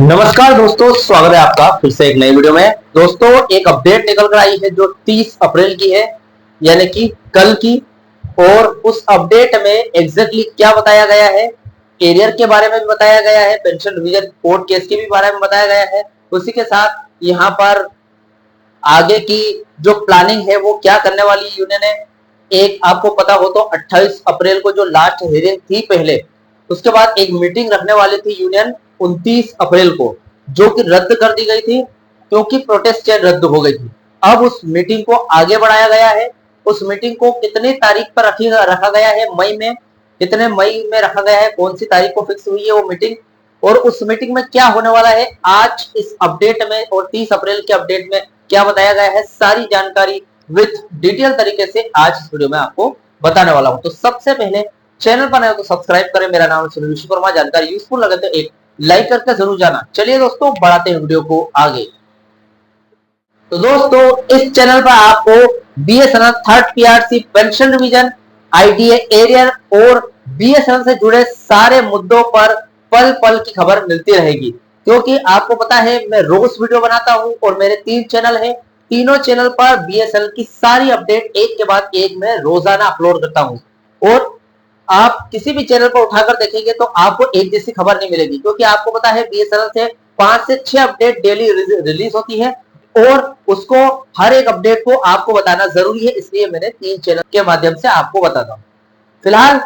नमस्कार दोस्तों, स्वागत है आपका फिर से एक नई वीडियो में। दोस्तों, एक अपडेट निकल कर आई है जो 30 अप्रैल की है, यानी कि कल की। और उस अपडेट में एग्जैक्टली क्या बताया गया है, एरियर के बारे में भी बताया गया है, पेंशन डिवीजन कोर्ट केस के भी बारे में बताया गया है। उसी के साथ यहाँ पर आगे की जो प्लानिंग है वो क्या करने वाली यूनियन है। एक आपको पता हो तो 28 अप्रैल को जो लास्ट हियरिंग थी पहले, उसके बाद एक मीटिंग रखने वाली थी यूनियन 29 अप्रैल को, जो कि रद्द कर दी गई थी क्योंकि प्रोटेस्ट चेन रद्द हो गई थी। अब उस मीटिंग को आगे बढ़ाया गया है। उस मीटिंग को कितनी तारीख पर रखा गया है, मई में, कितने मई में रखा गया है, कौन सी तारीख को फिक्स हुई है वो मीटिंग, और उस मीटिंग में क्या होने वाला है, आज इस अपडेट में और 30 अप्रैल के अपडेट में क्या बताया गया है, सारी जानकारी विथ डिटेल तरीके से आज इस वीडियो में आपको बताने वाला हूं। तो सबसे पहले चैनल पर नए हो तो सब्सक्राइब करें। मेरा नाम है सुनील विश्वकर्मा। जानकारी यूजफुल लगे तो एक लाइक करके जरूर जाना। चलिए दोस्तों, बढ़ाते हैं वीडियो को आगे। तो दोस्तों, इस चैनल पर आपको BSNL third PRC, pension division, IDA, arrear और बीएसएनएल से जुड़े सारे मुद्दों पर पल पल की खबर मिलती रहेगी। क्योंकि आपको पता है मैं रोज वीडियो बनाता हूं और मेरे 3 चैनल हैं। तीनों चैनल पर बीएसएनएल की सारी अपडेट एक के बाद एक मैं रोजाना अपलोड करता हूं। और आप किसी भी चैनल पर उठाकर देखेंगे तो आपको एक जैसी खबर नहीं मिलेगी, क्योंकि आपको पता है बीएसएनएल से 5 से 6 अपडेट डेली रिलीज होती है और उसको हर एक अपडेट को आपको बताना जरूरी है। इसलिए मैंने 3 चैनल के माध्यम से आपको बताता हूं। फिलहाल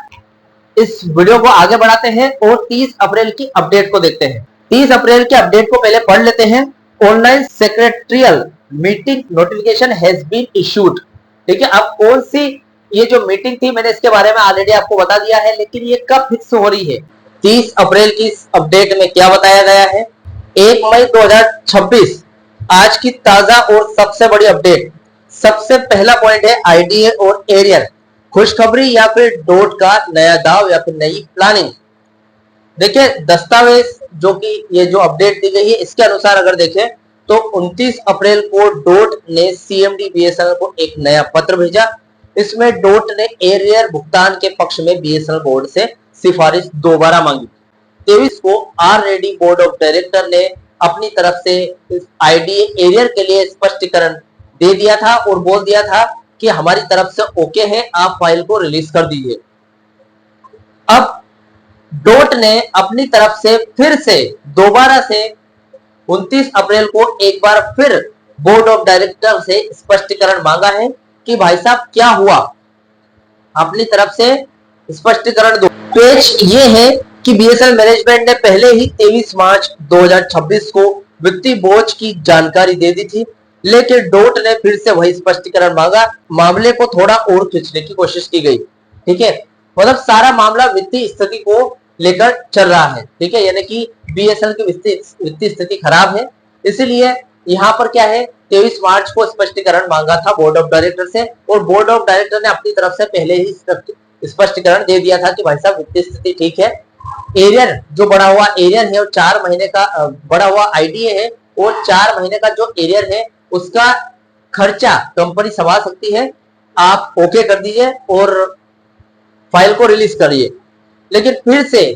इस वीडियो को आगे बढ़ाते हैं और 30 अप्रैल की अपडेट को देखते हैं। 30 अप्रैल के अपडेट को पहले पढ़ लेते हैं। Online secretarial meeting notification has been issued. ठीक है, अब कौन सी ये जो मीटिंग थी मैंने इसके बारे में ऑलरेडी आपको बता दिया है, लेकिन ये कब फिक्स हो रही है। 30 अप्रैल की इस अपडेट में क्या बताया गया है, 1 मई 2026 आज की ताजा और सबसे बड़ी अपडेट। सबसे पहला पॉइंट है आईडीए और एरियर, खुशखबरी या फिर डोट का नया दाव या फिर नई प्लानिंग। देखिए, दस्तावेज जो कि ये जो अपडेट दी गई है इसके अनुसार अगर देखें तो 29 अप्रैल को डोट ने सीएमडी बीएसएनएल को एक नया पत्र भेजा। इसमें डोट ने एरियर भुगतान के पक्ष में बीएसएनएल बोर्ड से सिफारिश दोबारा मांगी। 23 को आररेडी बोर्ड ऑफ डायरेक्टर ने अपनी तरफ से आईडीए एरियर के लिए स्पष्टीकरण दे दिया था और बोल दिया था कि हमारी तरफ से ओके है, आप फाइल को रिलीज कर दीजिए। अब डोट ने अपनी तरफ से फिर से दोबारा से 29 अप्रैल को एक बार फिर बोर्ड ऑफ डायरेक्टर से स्पष्टीकरण मांगा है कि भाई साहब क्या हुआ, अपनी तरफ से स्पष्टीकरण दो। पेच ये है कि बीएसएनएल मैनेजमेंट ने पहले ही 23 मार्च 2026 को वित्तीय बोझ की जानकारी दे दी थी, लेकिन डोट ने फिर से वही स्पष्टीकरण मांगा। मामले को थोड़ा और खींचने की कोशिश की गई। ठीक है, मतलब सारा मामला वित्तीय स्थिति को लेकर चल रहा है। ठीक है, यानी कि बीएसएनएल की वित्तीय स्थिति खराब है, इसीलिए यहाँ पर क्या है, 23 मार्च को स्पष्टीकरण मांगा था बोर्ड ऑफ डायरेक्टर से, और बोर्ड ऑफ डायरेक्टर ने अपनी तरफ से पहले ही स्पष्टीकरण दे दिया था कि भाई साहब वित्तीय स्थिति ठीक है। एरियर जो बढ़ा हुआ एरियर है और 4 महीने का बढ़ा हुआ आईडीए है, और 4 महीने का जो एरियर है उसका खर्चा कंपनी संभाल सकती है, आप ओके कर दीजिए और फाइल को रिलीज करिए। लेकिन फिर से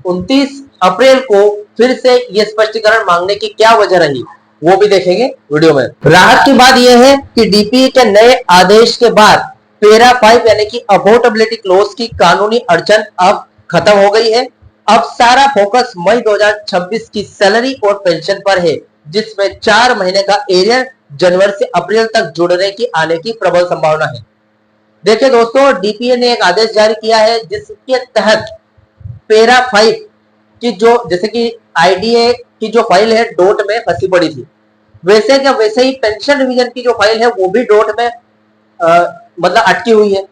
29 अप्रैल को फिर से ये स्पष्टीकरण मांगने की क्या वजह रही, वो भी देखेंगे वीडियो में। राहत की बात यह है कि डीपीए के नए आदेश के बाद पैरा 5 यानी कि अफोर्डेबिलिटी क्लोज की कानूनी अड़चन अब खत्म हो गई है। अब सारा फोकस मई 2026 की सैलरी और पेंशन पर है, जिसमें 4 महीने का एरियर जनवरी से अप्रैल तक जुड़ने की आने की प्रबल संभावना है। देखिए दोस्तों, डीपीए ने एक आदेश जारी किया है जिसके तहत पैरा 5 की जो, जैसे कि आईडीए की जो फाइल है डोट में फंसी पड़ी थी, वैसे क्या वैसे ही पेंशन डिवीजन की जो फाइल है वो भी डोट में मतलब अटकी हुई है।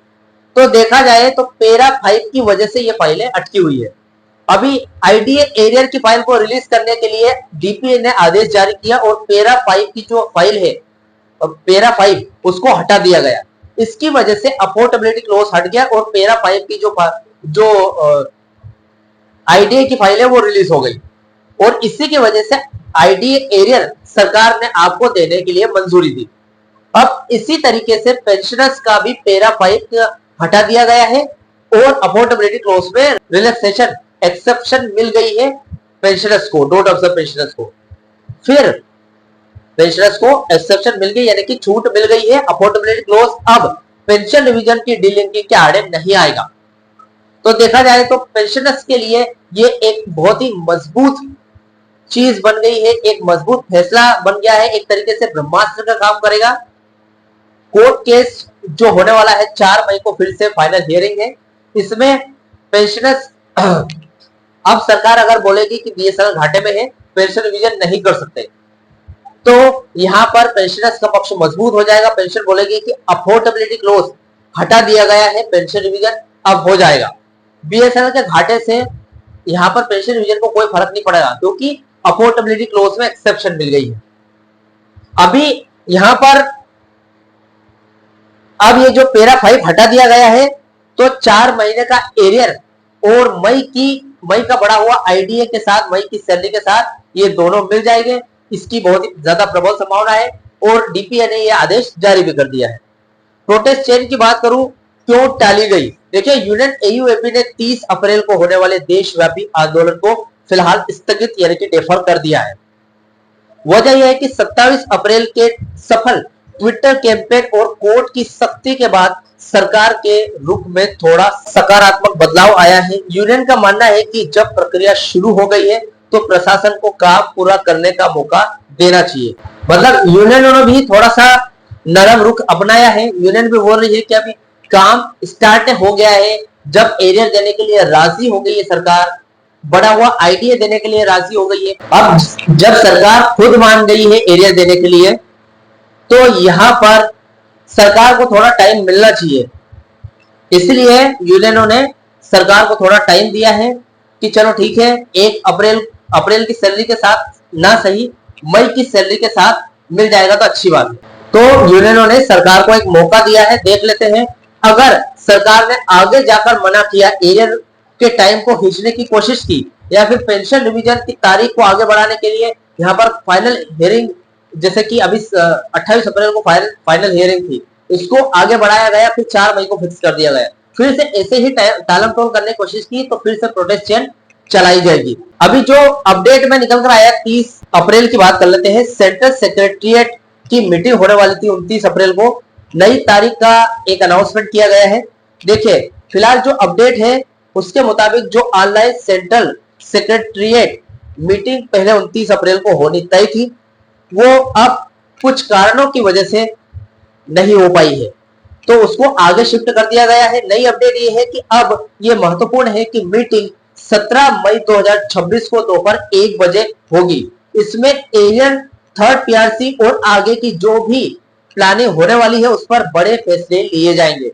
तो देखा जाए तो पैरा 5 की वजह से ये फाइलें अटकी हुई है। अभी आईडीए एरियर की फाइल को रिलीज करने के लिए डीपीए ने आदेश जारी किया और पैरा 5 की जो फाइल है, पैरा 5 उसको हटा दिया गया। इसकी वजह से अफोर्डेबिलिटी क्लोज हट गया और पैरा 5 की जो आईडीए की फाइल है वो रिलीज हो गई, और इसी की वजह से आईडीए एरियर सरकार ने आपको देने के लिए मंजूरी दी। अब इसी तरीके से पेंशनर्स का भी पैरा 5 हटा दिया गया है और अफोर्डेबिलिटी क्लोज में रिलैक्सेशन एक्सेप्शन मिल गई है। पेंशनर्स को, डोंट ऑब्जर्व पेंशनर्स को। फिर पेंशनर्स को एक्सेप्शन मिल गई, यानी कि छूट मिल गई है। अफोर्डेबिलिटी क्लोज अब पेंशन डिवीजन की डीलिंकिंग के आड़े नहीं आएगा। तो देखा जाए तो पेंशनर्स के लिए ये एक बहुत ही मजबूत चीज बन गई है, एक मजबूत फैसला बन गया है, एक तरीके से ब्रह्मास्त्र का काम करेगा। कोर्ट केस जो होने वाला है 4 मई को फिर से फाइनल हियरिंग है। इसमें पेंशनर्स अब सरकार अगर बोलेगी कि बीएसएनएल घाटे में है, पेंशन रिवीजन नहीं कर सकते, तो यहां पर पेंशनर्स का पक्ष मजबूत हो जाएगा। पेंशन बोलेगी कि अफोर्डेबिलिटी क्लोज हटा दिया गया है, पेंशन रिवीजन अब हो जाएगा। बीएसएनएल के घाटे से यहां पर पेंशन रिवीजन को कोई फर्क नहीं पड़ेगा, क्योंकि अफोर्डेबिलिटी क्लोज में एक्सेप्शन मिल गई है। अभी यहां पर अब ये जो पैरा 5 हटा दिया गया है, तो 4 महीने का एरियर और मई का बढ़ा हुआ आईडीए के साथ, मई की सैलरी के साथ ये दोनों मिल जाएंगे। इसकी बहुत ही ज्यादा प्रबल संभावना है और डीपीए ने यह आदेश जारी भी कर दिया है। प्रोटेस्ट चेन की बात करूं, क्यों टाली गई? देखिए, यूनियन एयूएपी ने 30 अप्रैल को होने वाले देशव्यापी आंदोलन को फिलहाल स्थगित यानी कि डेफर कर दिया है। वजह यह है कि 27 अप्रैल के सफल ट्विटर कैंपेन और कोर्ट की सख्ती के बाद सरकार के रुख में थोड़ा सकारात्मक बदलाव आया है। यूनियन का मानना है कि जब प्रक्रिया शुरू हो गई है तो प्रशासन को काम पूरा करने का मौका देना चाहिए। मतलब यूनियन ने भी थोड़ा सा नरम रुख अपनाया है। यूनियन भी बोल रही है कि अभी काम स्टार्ट हो गया है। जब एरियर देने के लिए राजी हो गई है सरकार, बड़ा हुआ आईडीए देने के लिए राजी हो गई है, अब जब सरकार खुद मान गई है एरियर देने के लिए, तो यहां पर सरकार को थोड़ा टाइम मिलना चाहिए। इसलिए यूनियनों ने सरकार को थोड़ा टाइम दिया है कि चलो ठीक है, 1 अप्रैल की सैलरी के साथ ना सही, मई की सैलरी के साथ मिल जाएगा तो अच्छी बात है। तो यूनियनों ने सरकार को एक मौका दिया है, देख लेते हैं। अगर सरकार ने आगे जाकर मना किया, एरियर के टाइम को खींचने की कोशिश की, या फिर पेंशन रिवीजन की तारीख को आगे बढ़ाने के लिए यहाँ पर फाइनल हियरिंग, जैसे कि अभी 28 अप्रैल को फाइनल हियरिंग थी, इसको आगे बढ़ाया गया, फिर 4 मई को फिक्स कर दिया गया। फिर से ऐसे ही टालम टोल करने की कोशिश की तो फिर से प्रोटेस्ट चेन चलाई जाएगी। अभी जो अपडेट में निकल कर आया 30 अप्रैल की बात कर लेते हैं। सेंट्रल सेक्रेटरिएट की मीटिंग होने वाली थी 29 अप्रैल को, नई तारीख का एक अनाउंसमेंट किया गया है। देखिए, फिलहाल जो अपडेट है उसके मुताबिक जो ऑनलाइन सेंट्रल सेक्रेटरिएट मीटिंग पहले 29 अप्रैल को होनी तय थी, वो अब कुछ कारणों की वजह से नहीं हो पाई है, तो उसको आगे शिफ्ट कर दिया गया है। नई अपडेट ये है कि अब ये महत्वपूर्ण है कि मीटिंग 17 मई 2026 को दोपहर 1 बजे होगी। इसमें एरियर, थर्ड पीआरसी और आगे की जो भी प्लानिंग होने वाली है उस पर बड़े फैसले लिए जाएंगे।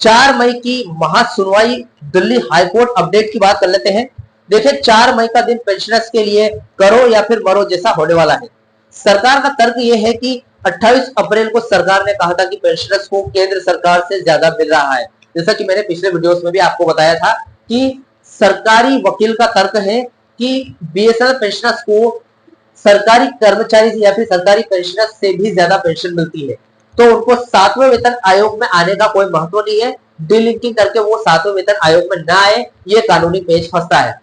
4 मई की महासुनवाई दिल्ली हाईकोर्ट अपडेट की बात कर लेते हैं। देखिए, 4 मई का दिन पेंशनर्स के लिए करो या फिर मरो जैसा होने वाला है। सरकार का तर्क यह है कि 28 अप्रैल को सरकार ने कहा था कि पेंशनर्स को केंद्र सरकार से ज्यादा मिल रहा है। जैसा कि मैंने पिछले वीडियोस में भी आपको बताया था कि सरकारी वकील का तर्क है कि बीएसएनएल पेंशनर्स को सरकारी कर्मचारी या फिर सरकारी पेंशनर्स से भी ज्यादा पेंशन मिलती है, तो उनको 7वें वेतन आयोग में आने का कोई महत्व नहीं है। डीलिंकिंग करके वो 7वें वेतन आयोग में ना आए, ये कानूनी पेच फंसता है।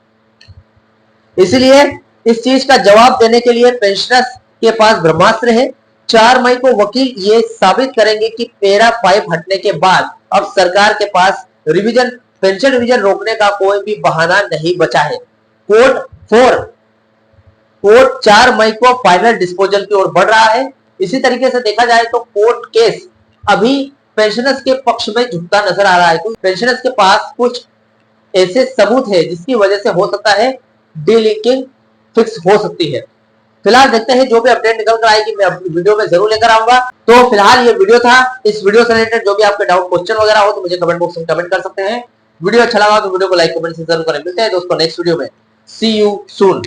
इसलिए इस चीज का जवाब देने के लिए पेंशनर्स के पास ब्रह्मास्त्र है। 4 मई को वकील ये साबित करेंगे कि पैरा 5 हटने के बाद अब सरकार के पास पेंशन रिवीजन रोकने का कोई भी बहाना नहीं बचा है। कोर्ट 4 मई को फाइनल डिस्पोजल की ओर बढ़ रहा है। इसी तरीके से देखा जाए तो कोर्ट केस अभी पेंशनर्स के पक्ष में झुकता नजर आ रहा है, क्योंकि पेंशनर्स के पास कुछ ऐसे सबूत है जिसकी वजह से हो सकता है डीलिंकिंग फिक्स हो सकती है। फिलहाल देखते हैं, जो भी अपडेट निकल कर आएगी मैं वीडियो में जरूर लेकर आऊंगा। तो फिलहाल ये वीडियो था। इस वीडियो से रिलेटेड जो भी आपके डाउट, क्वेश्चन वगैरह हो तो मुझे कमेंट बॉक्स में कमेंट कर सकते हैं। वीडियो अच्छा लगा तो वीडियो को लाइक कमेंट से जरूर करें। मिलते हैं दोस्तों नेक्स्ट वीडियो में। सी यू सून।